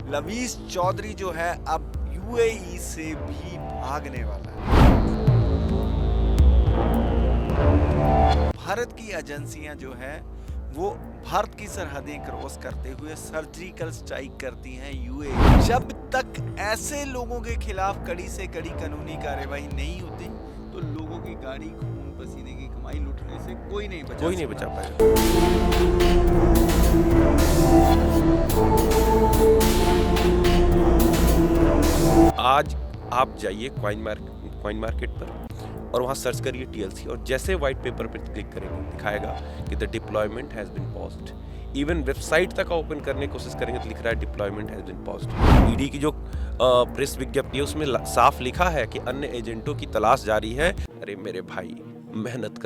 Lovies Chaudhary जो है अब यूएई से भी भागने वाला है। भारत की एजेंसियां जो है वो भारत की सरहदें क्रॉस करते हुए सर्जिकल स्ट्राइक करती हैं यूएई। जब तक ऐसे लोगों के खिलाफ कड़ी से कड़ी कानूनी कार्रवाई नहीं होती तो लोगों की गाड़ी खून पसीने की कमाई लूटने से कोई नहीं बचा पाएगा। आज आप जाइए कॉइन मार्केट पर और वहाँ सर्च करिए टीएलसी और जैसे व्हाइट पेपर पर क्लिक करेंगे दिखाएगा कि the deployment has been paused. Even website तक ओपन करने की कोशिश करेंगे तो लिख रहा है deployment has been paused. ED की जो प्रेस विज्ञप्ति है उसमें साफ लिखा है कि अन्य एजेंटों की तलाश जारी है। अरे मेरे भाई मेहनत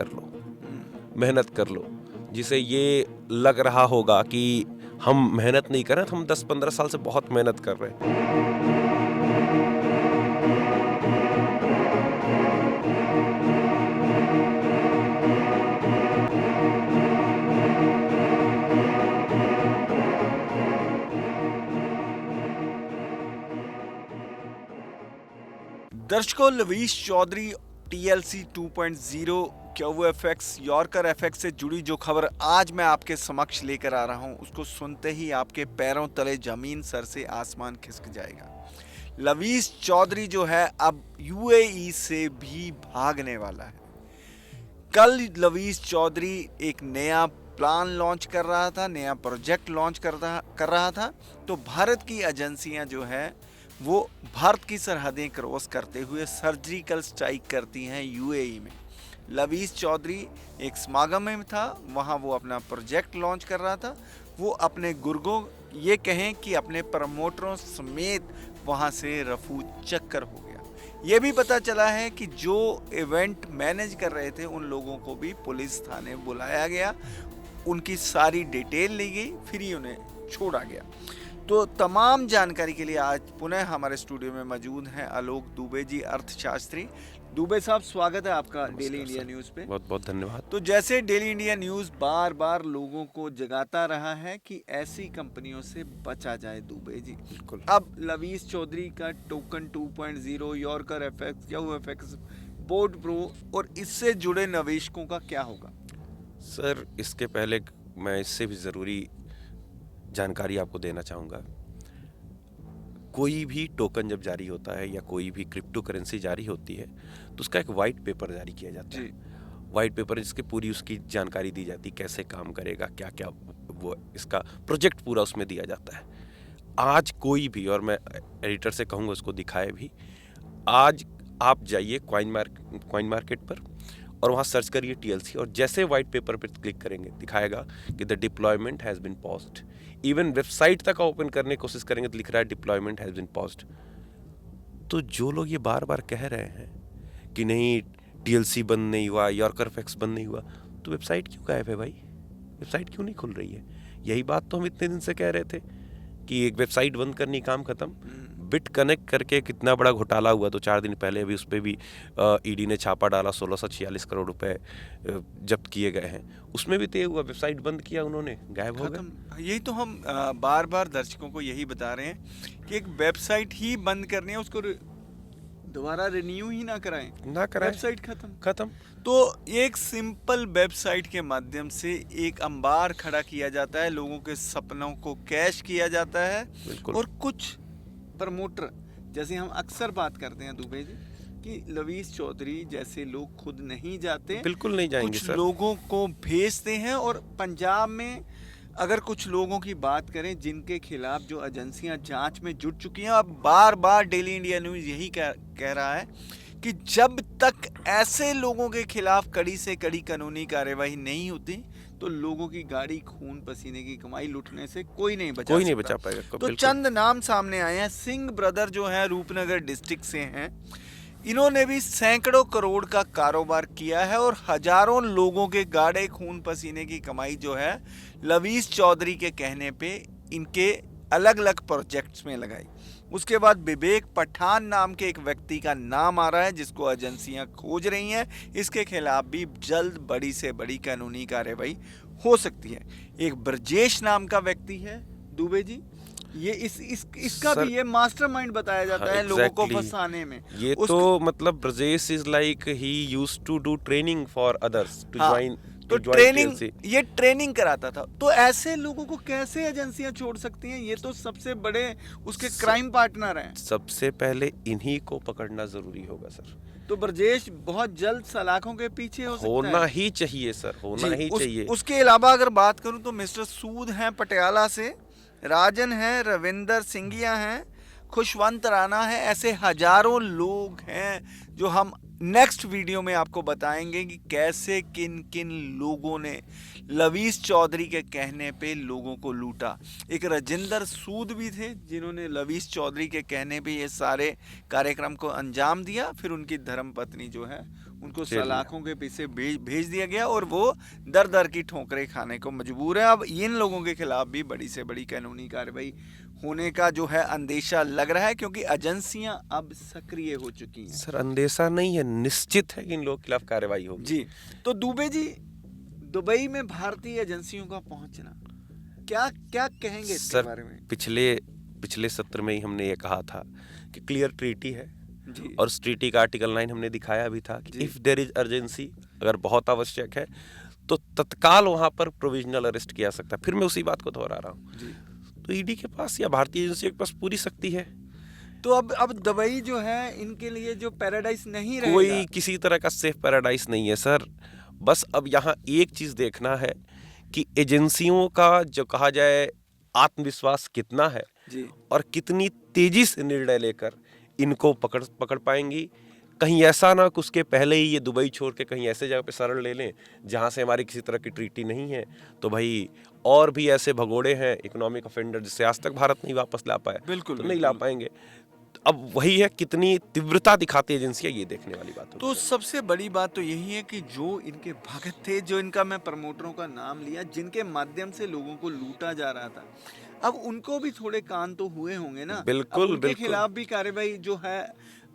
कर लो। जिसे ये लग रहा होगा कि हम मेहनत नहीं कर रहे, हम 10-15 साल से बहुत मेहनत कर रहे हैं। दर्शकों, Lavish Chaudhary TLC 2.0 QFX Yorker FX से जुड़ी जो खबर आज मैं आपके समक्ष लेकर आ रहा हूं उसको सुनते ही आपके पैरों तले जमीन सर से आसमान खिसक जाएगा। लवीज चौधरी जो है अब यूएई से भी भागने वाला है। कल लवीज चौधरी एक नया प्लान लॉन्च कर रहा था, नया प्रोजेक्ट लॉन्च कर रहा था तो भारत की एजेंसियां जो है वो भारत की सरहदें क्रॉस करते हुए सर्जिकल स्ट्राइक करती हैं यूएई में। लवीज चौधरी एक समागम में था, वहाँ वो अपना प्रोजेक्ट लॉन्च कर रहा था। वो अपने गुर्गों ये कहें कि अपने प्रमोटरों समेत वहाँ से रफू चक्कर हो गया। ये भी पता चला है कि जो इवेंट मैनेज कर रहे थे उन लोगों को भी पुलिस थाने बुलाया गया, उनकी सारी डिटेल ली गई, फिर ही उन्हें छोड़ा गया। तो तमाम जानकारी के लिए आज पुनः हमारे स्टूडियो में मौजूद हैं आलोक दुबे जी, अर्थशास्त्री। दुबे साहब, स्वागत है आपका डेली इंडिया न्यूज़ पे। बहुत बहुत धन्यवाद। तो जैसे डेली इंडिया न्यूज़ बार बार लोगों को जगाता रहा है कि ऐसी कंपनियों से बचा जाए दुबे जी, बिल्कुल। अब लवीज चौधरी का token 2.0 Yorker FX UFX board pro और इससे जुड़े निवेशकों का क्या होगा? सर, इसके पहले मैं इससे भी ज़रूरी जानकारी आपको देना चाहूँगा। कोई भी टोकन जब जारी होता है या कोई भी क्रिप्टो करेंसी जारी होती है तो उसका एक वाइट पेपर जारी किया जाता है। वाइट पेपर जिसके पूरी उसकी जानकारी दी जाती है, कैसे काम करेगा, क्या क्या वो इसका प्रोजेक्ट पूरा उसमें दिया जाता है। आज कोई भी, और मैं एडिटर से कहूँगा उसको दिखाए भी, आज आप जाइए कॉइन मार्केट पर और वहाँ सर्च करिए टीएलसी और जैसे व्हाइट पेपर पर क्लिक करेंगे दिखाएगा कि the deployment has been paused. Even website तक ओपन करने की कोशिश करेंगे तो लिख रहा है डिप्लॉयमेंट हैज़ बीन पॉज्ड। तो जो लोग ये बार बार कह रहे हैं कि नहीं टीएलसी बंद नहीं हुआ, यॉर्कर एफएक्स बंद नहीं हुआ, तो वेबसाइट क्यों गायब है भाई? वेबसाइट क्यों नहीं खुल रही है? यही बात तो हम इतने दिन से कह रहे थे कि एक वेबसाइट बंद करनी, काम खत्म। बिट कनेक्ट करके कितना बड़ा घोटाला हुआ, तो 4 दिन पहले अभी उस पर भी ईडी ने छापा डाला, 1646 करोड़ रुपए जब्त किए गए हैं। उसमें भी तय हुआ, वेबसाइट बंद किया उन्होंने, गायब हो गए। यही तो हम बार बार दर्शकों को यही बता रहे हैं कि एक वेबसाइट ही बंद करनी है, उसको दोबारा रिन्यू ही ना कराएं, वेबसाइट खत्म। तो एक सिंपल वेबसाइट के माध्यम से एक अंबार खड़ा किया जाता है, लोगों के सपनों को कैश किया जाता है। और कुछ प्रमोटर, जैसे हम अक्सर बात करते हैं दुबे जी कि लवीज चौधरी जैसे लोग खुद नहीं जाते, बिल्कुल नहीं जाएंगे कुछ सर। लोगों को भेजते हैं। और पंजाब में अगर कुछ लोगों की बात करें जिनके खिलाफ जो एजेंसियां जांच में जुट चुकी हैं, अब बार बार डेली इंडिया न्यूज़ यही कह रहा है कि जब तक ऐसे लोगों के खिलाफ कड़ी से कड़ी कानूनी कार्रवाई नहीं होती तो लोगों की गाड़ी खून पसीने की कमाई लूटने से कोई नहीं बचा पाएगा। तो चंद नाम सामने आए हैं। सिंह ब्रदर जो है रूपनगर डिस्ट्रिक्ट से हैं, इन्होंने भी सैकड़ों करोड़ का कारोबार किया है और हजारों लोगों के गाड़े खून पसीने की कमाई जो है लवीज चौधरी के कहने पे इनके अलग अलग प्रोजेक्ट्स में लगाई। उसके बाद विवेक पठान नाम के एक व्यक्ति का नाम आ रहा है जिसको एजेंसियां खोज रही हैं। इसके खिलाफ भी जल्द बड़ी से बड़ी कानूनी कार्रवाई हो सकती है। एक ब्रजेश नाम का व्यक्ति है दुबे जी, ये इसका सर, भी ये मास्टरमाइंड बताया जाता हाँ, है लोगों को exactly. फंसाने में। ये तो मतलब Brajesh is like he used to do training for others to हाँ, ज्वाइन तो ट्रेनिंग ये ट्रेनिंग कराता था। तो ऐसे लोगों को कैसे एजेंसियां छोड़ सकती हैं? ये तो सबसे बड़े उसके क्राइम पार्टनर हैं। सबसे पहले इन्हीं को पकड़ना जरूरी होगा सर। तो ब्रजेश बहुत जल्द सलाखों के पीछे हो सकता होना है। ही चाहिए सर, होना ही चाहिए। उसके अलावा अगर बात करूं तो मिस्टर सूद हैं पटियाला से, राजन है, रविंदर सिंघिया हैं, खुशवंत राणा है, ऐसे हजारों लोग हैं जो हम नेक्स्ट वीडियो में आपको बताएंगे कि कैसे किन किन लोगों ने लवीस चौधरी के कहने पे लोगों को लूटा। एक राजिंदर सूद भी थे जिन्होंने लवीस चौधरी के कहने पे ये सारे कार्यक्रम को अंजाम दिया। फिर उनकी धर्मपत्नी जो है उनको सलाखों के पीछे भेज दिया गया और वो दर दर की ठोकरें खाने को मजबूर है। अब इन लोगों के खिलाफ भी बड़ी से बड़ी कानूनी कार्रवाई होने का जो है अंदेशा लग रहा है, क्योंकि एजेंसियां अब सक्रिय हो चुकी हैं। सर अंदेशा नहीं है, निश्चित है कि इन लोगों के खिलाफ कार्रवाई होगी। जी, तो दुबे जी, दुबई में भारतीय एजेंसियों का पहुंचना क्या क्या कहेंगे इसके बारे में? पिछले सत्र में ही हमने ये कहा था कि क्लियर ट्रीटी है जी। और उस ट्रीटी का आर्टिकल 9 हमने दिखाया भी था कि इफ देयर इज अर्जेंसी, अगर बहुत आवश्यक है तो तत्काल वहां पर प्रोविजनल अरेस्ट किया सकता है। फिर मैं उसी बात को दोहरा रहा हूँ, तो ईडी के पास या भारतीय एजेंसियों के पास पूरी शक्ति है। तो अब दुबई जो है इनके लिए जो पैराडाइज नहीं रहेगा। कोई किसी तरह का सेफ पैराडाइज नहीं है सर। बस अब यहाँ एक चीज देखना है कि एजेंसियों का जो कहा जाए आत्मविश्वास कितना है जी। और कितनी तेजी से निर्णय लेकर इनको पकड़ पाएंगी। कहीं ऐसा ना कि उसके पहले ही ये दुबई छोड़ के कहीं ऐसे जगह पे शरण ले लें जहाँ से हमारी किसी तरह की ट्रीटी नहीं है। तो भाई और भी ऐसे भगोड़े हैं इकोनॉमिक ऑफेंडर जिससे आज तक भारत नहीं वापस ला पाया, बिल्कुल, तो नहीं ला पाएंगे। अब वही है, कितनी तीव्रता दिखाती एजेंसियां, ये देखने वाली बात तो सबसे बड़ी बात तो यही है कि जो इनके भगत थे, जो इनका मैं प्रमोटरों का नाम लिया, जिनके माध्यम से लोगों को लूटा जा रहा था, अब उनको भी थोड़े कान तो हुए होंगे ना। बिल्कुल, अब उनके बिल्कुल। खिलाफ भी कार्रवाई जो है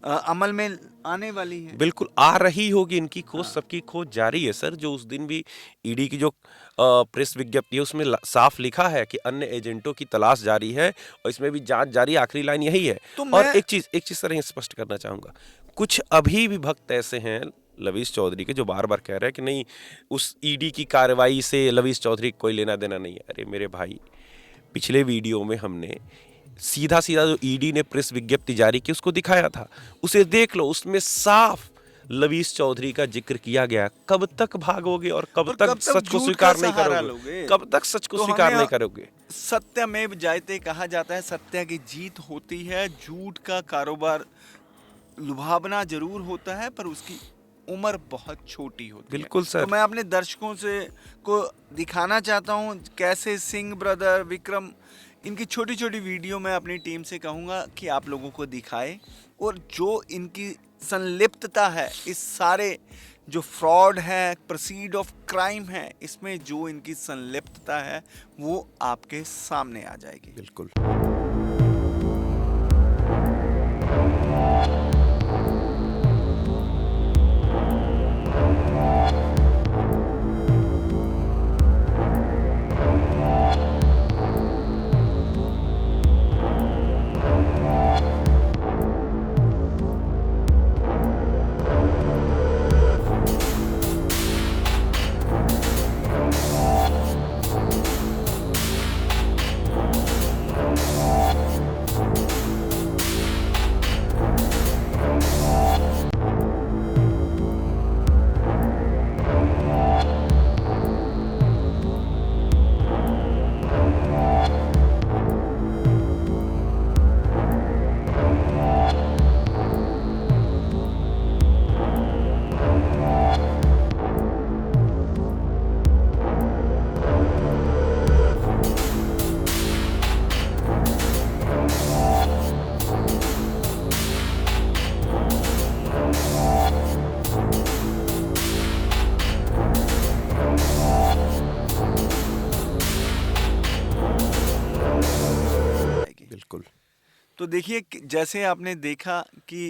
अमल में आने वाली है। बिल्कुल आ रही होगी, इनकी खोज सबकी खोज जारी है सर। जो उस दिन भी ईडी की जो प्रेस विज्ञप्ति है उसमें साफ लिखा है कि अन्य एजेंटों की तलाश जारी है और इसमें भी जांच जारी, आखिरी लाइन यही है। तो और एक चीज सर ये स्पष्ट करना चाहूंगा, कुछ अभी भी भक्त ऐसे हैं लवीस चौधरी के जो बार बार कह रहे हैं कि नहीं उस ईडी की कार्रवाई से लवीस चौधरी कोई लेना देना नहीं है। अरे मेरे भाई, पिछले वीडियो में हमने सीधा जो ईडी ने प्रेस विज्ञप्ति जारी की उसको दिखाया था, उसे देख लो, उसमें साफ लवीस चौधरी का जिक्र किया गया। कब तक भागोगे और कब तक सच को स्वीकार नहीं करोगे? कब तक सच को स्वीकार नहीं करोगे? सत्यमेव जयते कहा जाता है, सत्य की जीत होती है। झूठ का कारोबार लुभावना जरूर होता है पर उसकी उम्र बहुत छोटी होती है। बिल्कुल सर। तो मैं अपने दर्शकों से को दिखाना चाहता हूँ कैसे सिंह ब्रदर, विक्रम, इनकी छोटी छोटी वीडियो मैं अपनी टीम से कहूँगा कि आप लोगों को दिखाए, और जो इनकी संलिप्तता है इस सारे जो फ्रॉड है, प्रोसीड ऑफ क्राइम है, इसमें जो इनकी संलिप्तता है वो आपके सामने आ जाएगी। बिल्कुल। तो देखिए, जैसे आपने देखा कि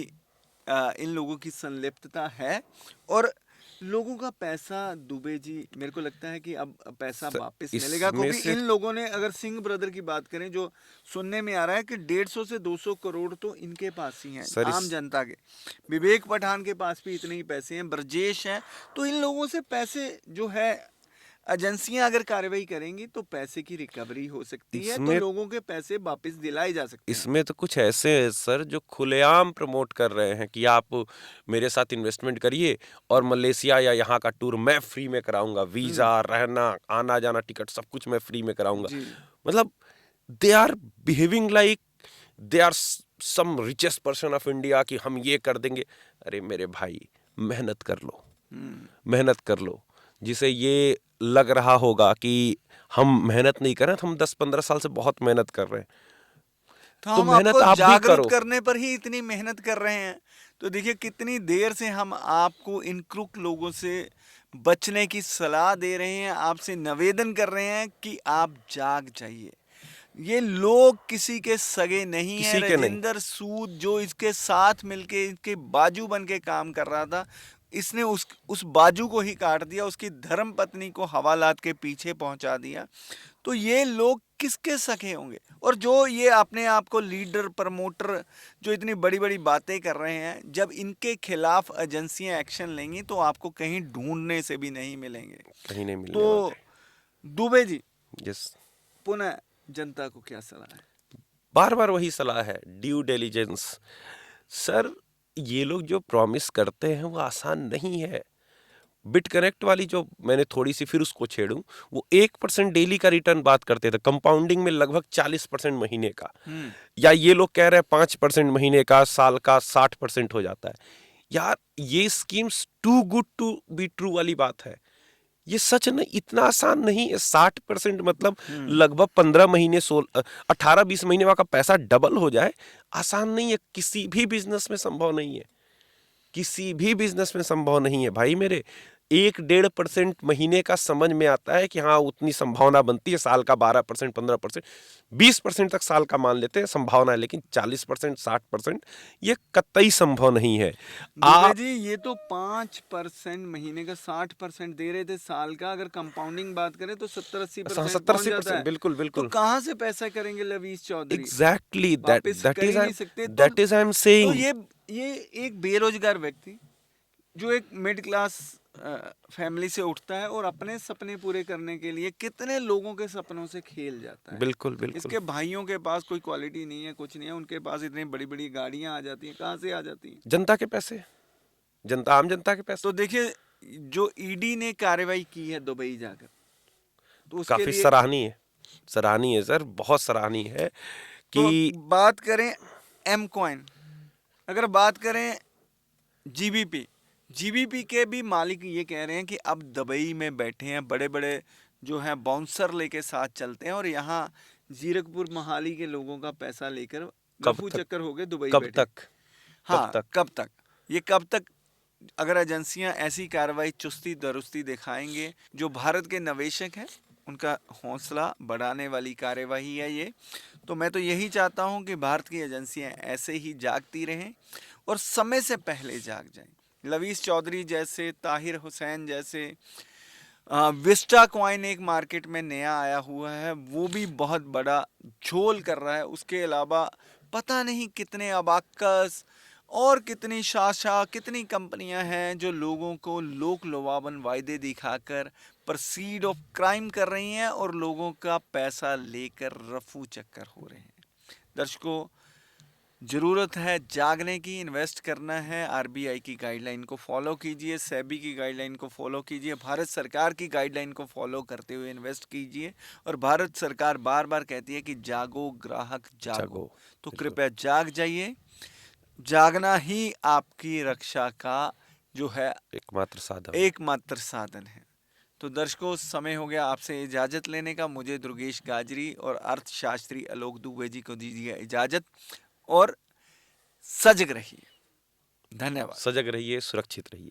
इन लोगों की संलिप्तता है, और लोगों का पैसा दुबे जी, मेरे को लगता है कि अब पैसा सर, वापस मिलेगा, इसमें क्योंकि से इन लोगों ने, अगर सिंह ब्रदर की बात करें, जो सुनने में आ रहा है कि 150 से 200 करोड़ तो इनके पास ही हैं, सर आम इस जनता के। विवेक पठान के पास भी इतने ही पैसे हैं, ब्रजेश हैं, तो इन लोगों से पैसे जो है, एजेंसियां अगर कार्रवाई करेंगी तो पैसे की रिकवरी हो सकती है, तो इसमें लोगों के पैसे वापस दिलाए जा सकते हैं। इसमें तो कुछ ऐसे हैं सर जो खुलेआम प्रमोट कर रहे हैं कि आप मेरे साथ इन्वेस्टमेंट करिए और मलेशिया या यहाँ का टूर मैं फ्री में कराऊंगा, वीजा, रहना, आना जाना, टिकट सब कुछ मैं फ्री में कराऊंगा। जी मतलब they are behaving like they are some richest person of India कि हम ये कर देंगे। अरे मेरे भाई, मेहनत कर लो, मेहनत कर लो। जिसे ये लग रहा होगा कि हम मेहनत नहीं कर रहे हैं, तो हम 10-15 साल से बहुत मेहनत कर रहे हैं, तो तो हम मेहनत आपको आप भी जागरूक करो। करने पर ही इतनी मेहनत कर रहे हैं। तो देखिए कितनी देर से हम आपको इन क्रूक लोगों से बचने की सलाह दे रहे हैं, आपसे निवेदन कर रहे हैं कि आप जाग जाइए। ये लोग किसी के सगे नहीं है। किसी के नहीं। राजेंद्र सूद जो इसके साथ मिलके इसके बाजू बन के काम कर रहा था, इसने उस बाजू को ही काट दिया, उसकी धर्म पत्नी को हवालात के पीछे पहुंचा दिया। तो ये लोग किसके सखे होंगे? और जो ये अपने आप को लीडर प्रमोटर जो इतनी बड़ी बड़ी बातें कर रहे हैं, जब इनके खिलाफ एजेंसियां एक्शन लेंगी तो आपको कहीं ढूंढने से भी नहीं मिलेंगे। कहीं नहीं मिलने तो वाला है। दुबे जी, यस, पुनः जनता को क्या सलाह है? बार बार वही सलाह है, ड्यू डिलिजेंस। सर, ये लोग जो प्रॉमिस करते हैं वो आसान नहीं है। बिट कनेक्ट वाली जो मैंने थोड़ी सी फिर उसको छेड़ूं, वो 1% डेली का रिटर्न बात करते थे, कंपाउंडिंग में लगभग 40% महीने का। या ये लोग कह रहे हैं 5% महीने का, साल का 60% हो जाता है। यार ये schemes too good to be true वाली बात है। ये सच नहीं, इतना आसान नहीं है। 60% मतलब लगभग 15 महीने, 18-20 महीने का पैसा डबल हो जाए, आसान नहीं है। किसी भी बिजनेस में संभव नहीं है, किसी भी बिजनेस में संभव नहीं है भाई मेरे। 1-1.5% महीने का समझ में आता है कि हाँ उतनी संभावना बनती है, साल का 12%, 15%, 20% तक साल का मान लेते हैं संभावना है, लेकिन 40%, 60% ये कतई संभव नहीं है। दुबे जी, ये तो 5% महीने का, 60% दे रहे थे साल का। अगर कंपाउंडिंग बात करें तो 70-80% पहुंच जाता है। बिल्कुल तो बिल्कुल, कहाँ से पैसा करेंगे लवीस चौधरी? एग्जैक्टली वापस दैट कर इज ही नहीं सकते। दैट इज आई एम तो सेइंग। ये एक बेरोजगार व्यक्ति जो एक मिडिल क्लास फैमिली से उठता है और अपने सपने पूरे करने के लिए कितने लोगों के सपनों से खेल जाता है। बिल्कुल बिल्कुल। इसके भाइयों के पास कोई क्वालिटी नहीं है, कुछ नहीं है, उनके पास इतनी बड़ी बड़ी गाड़ियां आ जाती हैं। कहाँ से आ जाती हैं? जनता के पैसे, जनता, आम जनता के पैसे। तो देखिए, जो ईडी ने कार्रवाई की है दुबई जाकर, तो उसके काफी लिए सराहनीय है, सराहनीय है सर, बहुत सराहनीय है तो कि बात करें एम कॉइन, अगर बात करें जीबीपी के भी मालिक ये कह रहे हैं कि अब दुबई में बैठे हैं, बड़े बड़े जो हैं बाउंसर लेके साथ चलते हैं और यहाँ जीरकपुर मोहाली के लोगों का पैसा लेकर रफू चक्कर हो गए दुबई कब बैठे। तक, हाँ, कब तक? ये कब तक? अगर एजेंसियां ऐसी कार्रवाई चुस्ती दुरुस्ती दिखाएंगे, जो भारत के निवेशक हैं उनका हौसला बढ़ाने वाली कार्यवाही है ये। तो मैं तो यही चाहता हूं कि भारत की एजेंसियां ऐसे ही जागती रहें और समय से पहले जाग जाएं। लवीस चौधरी जैसे, ताहिर हुसैन जैसे, विस्टा कॉइन एक मार्केट में नया आया हुआ है, वो भी बहुत बड़ा झोल कर रहा है। उसके अलावा पता नहीं कितने अबाकस और कितनी शाशा, कितनी कंपनियां हैं जो लोगों को लोक लुभावन वायदे दिखाकर प्रोसीड ऑफ क्राइम कर रही हैं और लोगों का पैसा लेकर रफू चक्कर हो रहे हैं। दर्शकों, ज़रूरत है जागने की, इन्वेस्ट करना है। आरबीआई की गाइडलाइन को फॉलो कीजिए, सेबी की गाइडलाइन को फॉलो कीजिए, भारत सरकार की गाइडलाइन को फॉलो करते हुए इन्वेस्ट कीजिए। और भारत सरकार बार बार कहती है कि जागो ग्राहक जागो। तो कृपया जाग जाइए। जागना ही आपकी रक्षा का जो है एकमात्र साधन है। तो दर्शकों, समय हो गया आपसे इजाज़त लेने का। मुझे दुर्गेश गाजरी और अर्थशास्त्री आलोक दुबे जी को दीजिए इजाज़त। और सजग रहिए। धन्यवाद। सजग रहिए, सुरक्षित रहिए।